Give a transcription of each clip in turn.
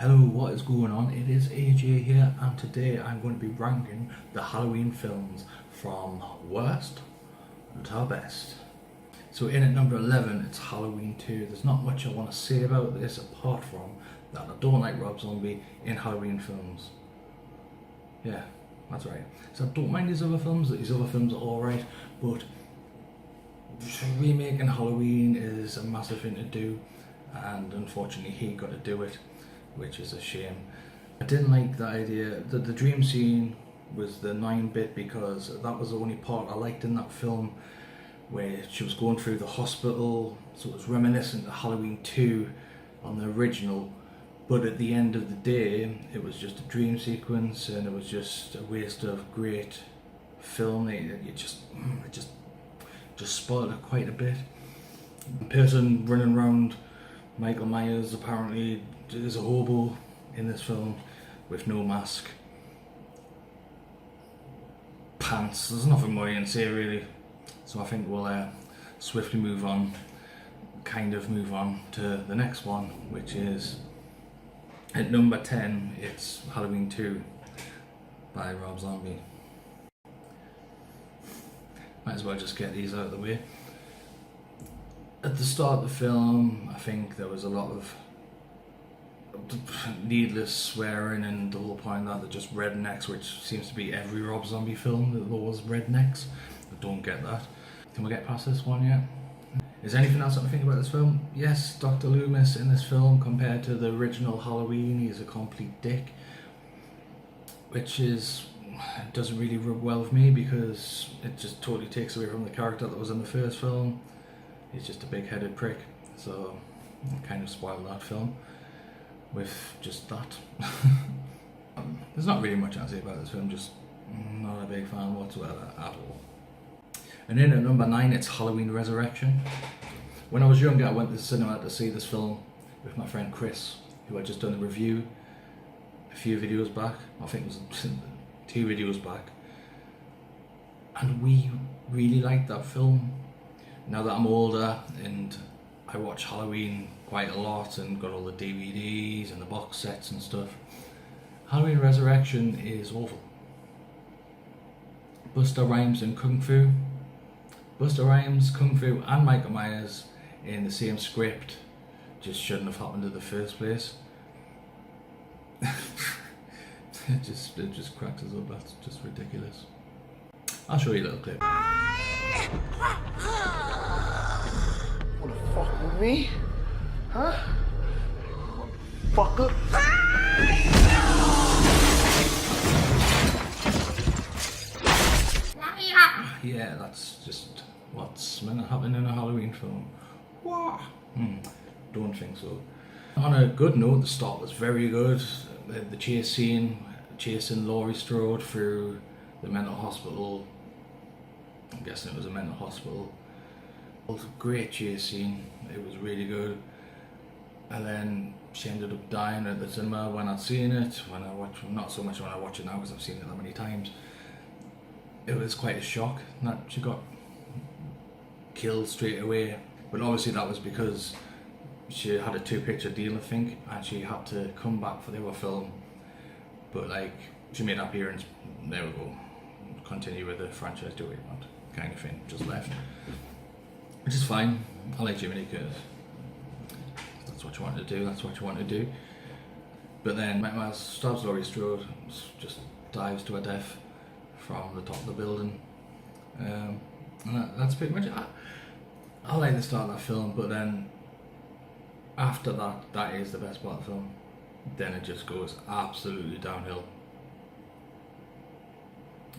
Hello, what is going on? It is AJ here, and today I'm going to be ranking the Halloween films from worst to best. So in at number 11, it's Halloween 2. There's not much I want to say about this apart from that I don't like Rob Zombie in Halloween films. Yeah, that's right. So I don't mind these other films. These other films are alright, but remaking Halloween is a massive thing to do, and unfortunately he got to do it, which is a shame. I didn't like the idea that the dream scene was the 9-bit, because that was the only part I liked in that film, where she was going through the hospital, so it was reminiscent of Halloween 2 on the original, but at the end of the day it was just a dream sequence and it was just a waste of great film. It just spoiled it quite a bit. The person running around, Micheal Myers, apparently is a hobo in this film with no mask, pants. There's nothing more you can say really. So I think we'll swiftly move on to the next one, which is at number 10. It's Halloween 2 by Rob Zombie. Might as well just get these out of the way. At the start of the film, I think there was a lot of needless swearing, and the whole point that they're just rednecks, which seems to be every Rob Zombie film, that there was rednecks. I don't get that. Can we get past this one yet? Is there anything else I can think about this film? Yes, Dr. Loomis in this film, compared to the original Halloween, he's a complete dick, which doesn't really rub well with me, because it just totally takes away from the character that was in the first film. He's just a big-headed prick, so I kind of spoiled that film with just that. There's not really much I can say about this film, just not a big fan whatsoever at all. And then at number 9, it's Halloween Resurrection. When I was younger, I went to the cinema to see this film with my friend Chris, who had just done a review a few videos back. I think it was 2 videos back. And we really liked that film. Now that I'm older and I watch Halloween quite a lot and got all the DVDs and the box sets and stuff, Halloween Resurrection is awful. Busta Rhymes and Kung Fu. Busta Rhymes, Kung Fu and Micheal Myers in the same script just shouldn't have happened in the first place. It just cracks us up. That's just ridiculous. I'll show you a little clip. Wanna fuck with me? Huh? Fucker? Yeah, that's just what's meant to happen in a Halloween film. What? Don't think so. On a good note, the start was very good. The chase scene, chasing Laurie Strode through the mental hospital. I'm guessing it was a mental hospital. It was a great chase scene. It was really good. And then she ended up dying at the cinema when I'd seen it. Not so much when I watch it now, because I've seen it that many times. It was quite a shock that she got killed straight away. But obviously that was because she had a 2-picture deal, I think, and she had to come back for the other film. But like, she made an appearance, there we go, continue with the franchise, do what you want, kind of thing, just left. Which is fine. I like Jiminy because that's what you want to do, that's what you want to do. But then Micheal Myers stabs Laurie Strode, just dives to her death from the top of the building. And that's pretty much it. I like the start of that film, but then after that is the best part of the film. Then it just goes absolutely downhill.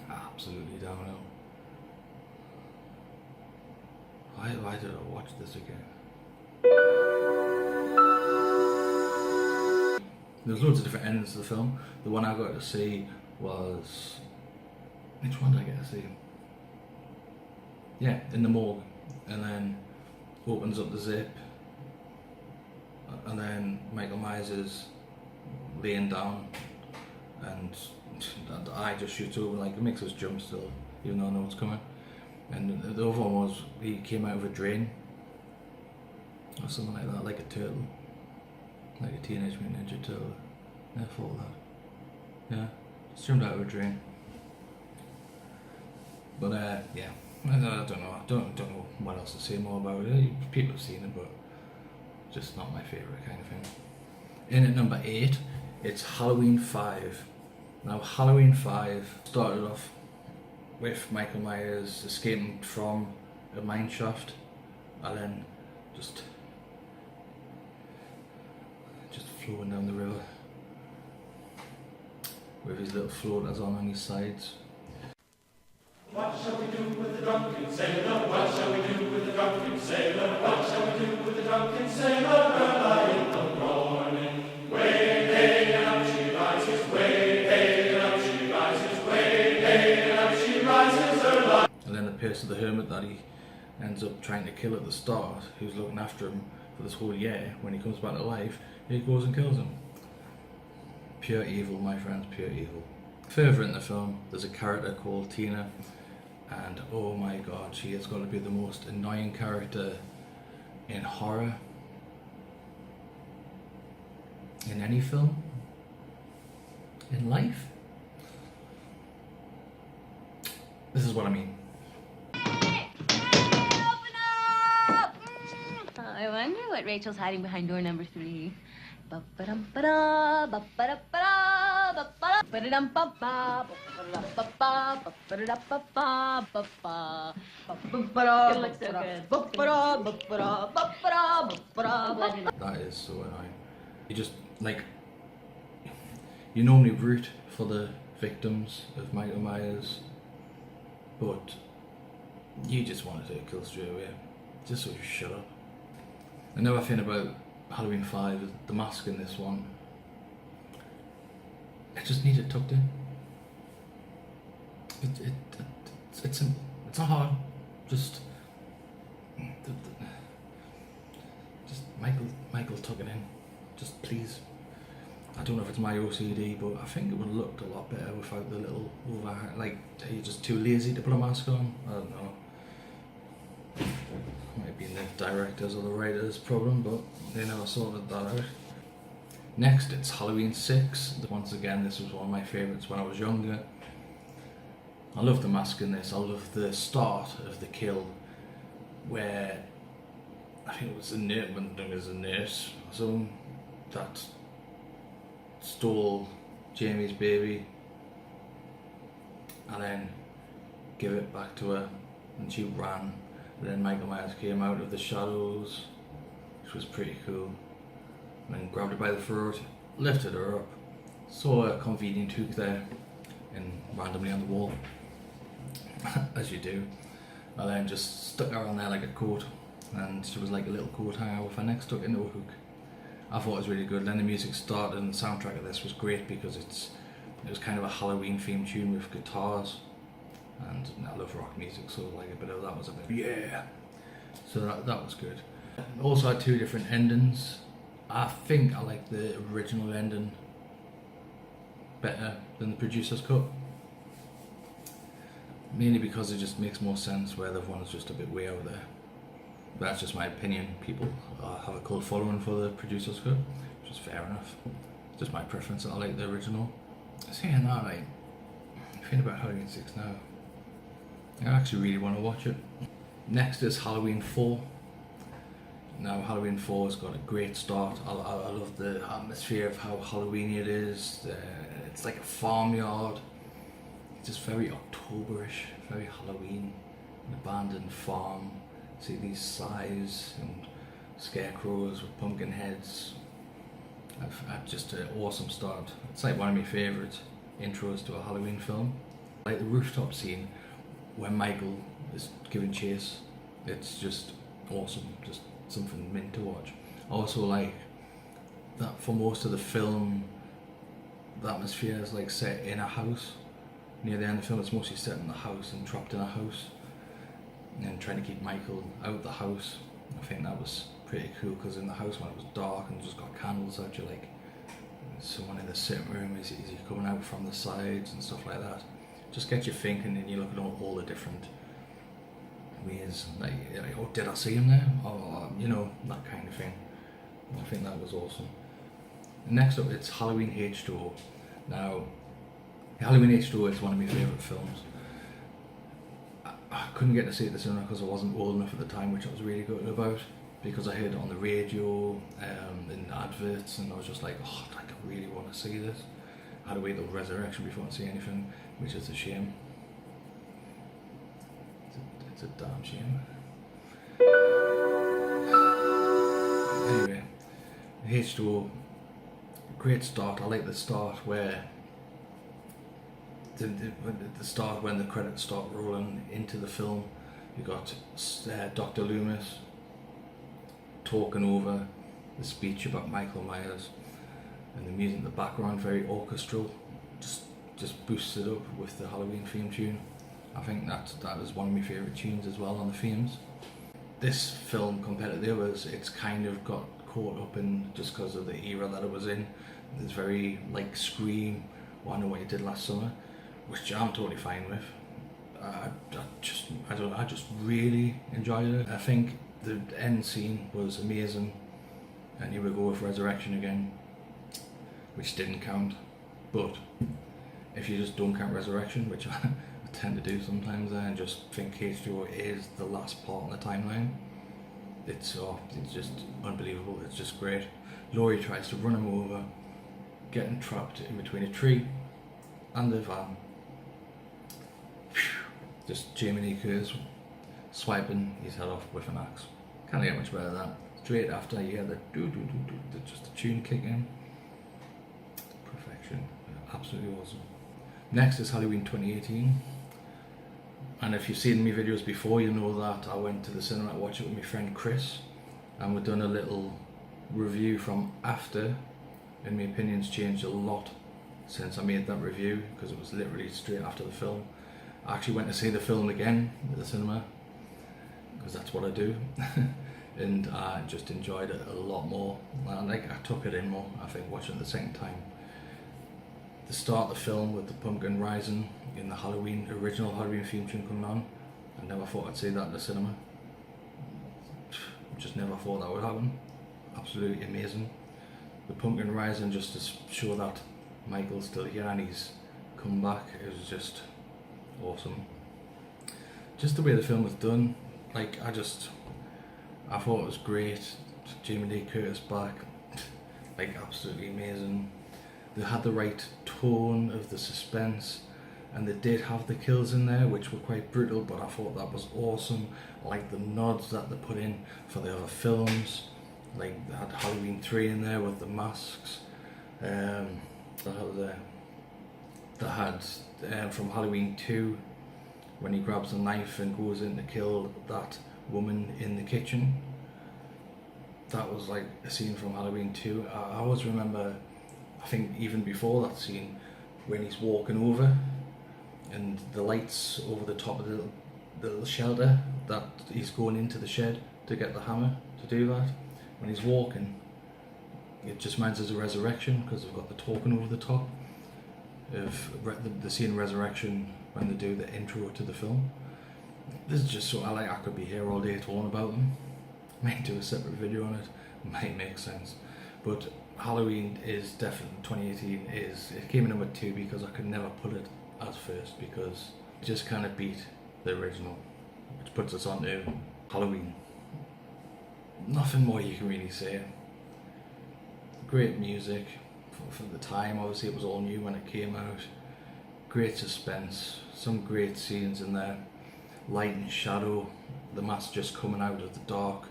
Absolutely downhill. Why did I watch this again? There's loads of different endings to the film. The one I got to see was... Which one did I get to see? Yeah, in the morgue. And then opens up the zip. And then Micheal Myers is laying down and the eye just shoots over, like it makes us jump still, even though I know it's coming. And the other one was he came out of a drain or something like that, like a turtle, like a Teenage Mutant Ninja Turtle. Never thought of that. Yeah, just jumped out of a drain. But yeah, I don't know. I don't know what else to say more about it. People have seen it, but just not my favourite kind of thing. In at number 8, it's Halloween 5. Now, Halloween 5 started off with Micheal Myers escaping from a mine shaft, and then just floating down the river with his little floaters on his sides. What shall we do with the drunken sailor? What shall we do with the drunken sailor? What shall we do with the drunken sailor? Early in the morning, way hey and up she rises, way hey and up she rises, way hey and up she rises early. And then appears to the hermit that he ends up trying to kill at the start, who's looking after him for this whole year. When he comes back to life, he goes and kills him. Pure evil, my friends, pure evil. Further in the film, there's a character called Tina, and oh my god, she has got to be the most annoying character in horror, in any film, in life. This is what I mean. I wonder what Rachel's hiding behind door number 3. Ba-ba-dum-ba-da, ba-ba-da-ba-da, ba-ba-da, ba-da-dum-ba-ba, ba-ba-da-ba-ba, ba-ba-da-ba-ba, ba-ba-da. It looks so good. Ba-ba-da, ba-ba-da, ba-ba-da, ba-ba-da. That is so annoying. You just, like, you normally root for the victims of Micheal Myers, but you just wanted to kill straight away. Just so you shut up. Another thing about Halloween 5 is the mask in this one. It just needed tucked in. It's simple. It's not hard. Just Michael tuck it in. Just please. I don't know if it's my OCD, but I think it would have looked a lot better without the little overhang. Like, are you just too lazy to put a mask on? I don't know. Might be the directors or the writers' problem, but they never sorted that out. Next, it's Halloween 6. Once again, this was one of my favourites when I was younger. I love the mask in this. I love the start of the kill, where I think it was a nurse or something that stole Jamie's baby and then give it back to her, and she ran. And then Micheal Myers came out of the shadows, which was pretty cool, and then grabbed her by the throat, lifted her up, saw a convenient hook there, and randomly on the wall, as you do, and then just stuck her on there like a coat, and she was like a little coat hanger with her neck stuck into a hook. I thought it was really good. Then the music started, and the soundtrack of this was great because it was kind of a Halloween themed tune with guitars. And I love rock music, so like a bit of that was a bit, yeah. So that was good. Also had 2 different endings. I think I like the original ending better than the producer's cut. Mainly because it just makes more sense, where the other one is just a bit way out there. But that's just my opinion. People have a cult following for the producer's cut, which is fair enough. It's just my preference. I like the original. Saying that, like, thinking about Halloween 6 now, I actually really want to watch it. Next is Halloween 4. Now, Halloween 4 has got a great start. I love the atmosphere of how Halloweeny it is. It's like a farmyard. It's just very Octoberish, very Halloween. An abandoned farm. See these scythes and scarecrows with pumpkin heads. I've just an awesome start. It's like one of my favourite intros to a Halloween film. Like the rooftop scene when Michael is giving chase. It's just awesome, just something mint to watch. Also, like that for most of the film, the atmosphere is like set in a house. Near the end of the film, it's mostly set in the house and trapped in a house, and then trying to keep Michael out the house. I think that was pretty cool, because in the house when it was dark and just got candles out, you're like, someone in the sitting room, is he coming out from the sides and stuff like that. Just get you thinking, and you look at all the different ways, like, oh, did I see him there? Oh, you know, that kind of thing. I think that was awesome. Next up, it's Halloween H2O. Now, Halloween H2O is one of my favourite films. I couldn't get to see it this cinema because I wasn't old enough at the time, which I was really good about, because I heard it on the radio, in adverts, and I was just like, oh, I really want to see this. I had to wait till Resurrection before I see anything, which is a shame. It's a damn shame. Anyway, H2O, great start. I like the start where the start when the credits start rolling into the film. You got Dr. Loomis talking over the speech about Micheal Myers, and the music in the background very orchestral, just boosts it up with the Halloween theme tune. I think that is one of my favourite tunes as well on the themes. This film, compared to the others, it's kind of got caught up in, just because of the era that it was in. It's very like Scream, or I Know What You Did Last Summer, which I'm totally fine with. I just really enjoyed it. I think the end scene was amazing, and here we go with Resurrection again, which didn't count. But if you just don't count Resurrection, which I tend to do sometimes, and just think H2O is the last part on the timeline, it's just unbelievable. It's just great. Laurie tries to run him over, getting trapped in between a tree and the van. Just Jamie Lee Curtis swiping his head off with an axe. Can't get much better than that. Straight after you hear the just the tune kick in. Perfection. Absolutely awesome. Next is Halloween 2018. And if you've seen my videos before, you know that I went to the cinema to watch it with my friend Chris, and we've done a little review from after, and my opinions changed a lot since I made that review, because it was literally straight after the film. I actually went to see the film again at the cinema, because that's what I do, and I just enjoyed it a lot more. And I took it in more, I think, watching it the second time. The start of the film with the pumpkin rising in the original Halloween theme tune coming on, I never thought I'd see that in the cinema. Just never thought that would happen. Absolutely amazing. The pumpkin rising, just to show that Michael's still here and he's come back, it was just awesome. Just the way the film was done, I thought it was great. Jamie Lee Curtis back, absolutely amazing. They had the right tone of the suspense, and they did have the kills in there, which were quite brutal, but I thought that was awesome. I like the nods that they put in for the other films. They had Halloween 3 in there with the masks. They had from Halloween 2, when he grabs a knife and goes in to kill that woman in the kitchen. That was like a scene from Halloween 2. I always remember, I think even before that scene, when he's walking over and the lights over the top of the little shelter that he's going into the shed to get the hammer to do that. When he's walking, it just reminds us of Resurrection, because we've got the talking over the top of the scene Resurrection when they do the intro to the film. This is just so I could be here all day talking about them. Might do a separate video on it, might make sense. But Halloween is definitely 2018 it came in number 2 because I could never put it as first, because it just kind of beat the original, which puts us on to Halloween. Nothing more you can really say. Great music for the time, obviously it was all new when it came out. Great suspense, some great scenes in there. Light and shadow, the mask just coming out of the dark,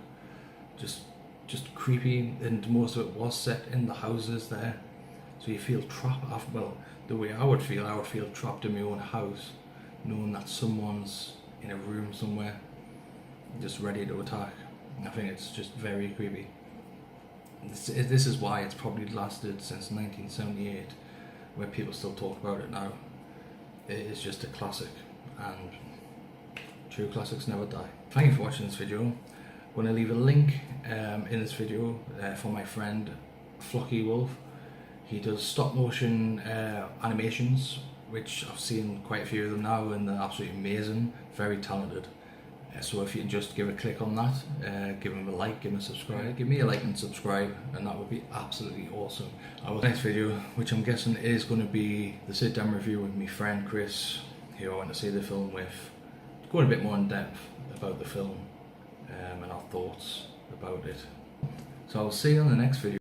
just creepy, and most of it was set in the houses there, so you feel trapped. Well, the way I would feel trapped in my own house, knowing that someone's in a room somewhere, just ready to attack. I think it's just very creepy. This is why it's probably lasted since 1978, where people still talk about it now. It is just a classic, and true classics never die. Thank you for watching this video. I'm going to leave a link in this video for my friend Flocky Wolf. He does stop motion animations, which I've seen quite a few of them now, and they're absolutely amazing, very talented. So if you can just give a click on that, give him a like, give him a subscribe, give me a like and subscribe, and that would be absolutely awesome. Next video, which I'm guessing is going to be the sit down review with my friend Chris, who I went to see the film with, going a bit more in depth about the film and our thoughts about it. So I'll see you on the next video.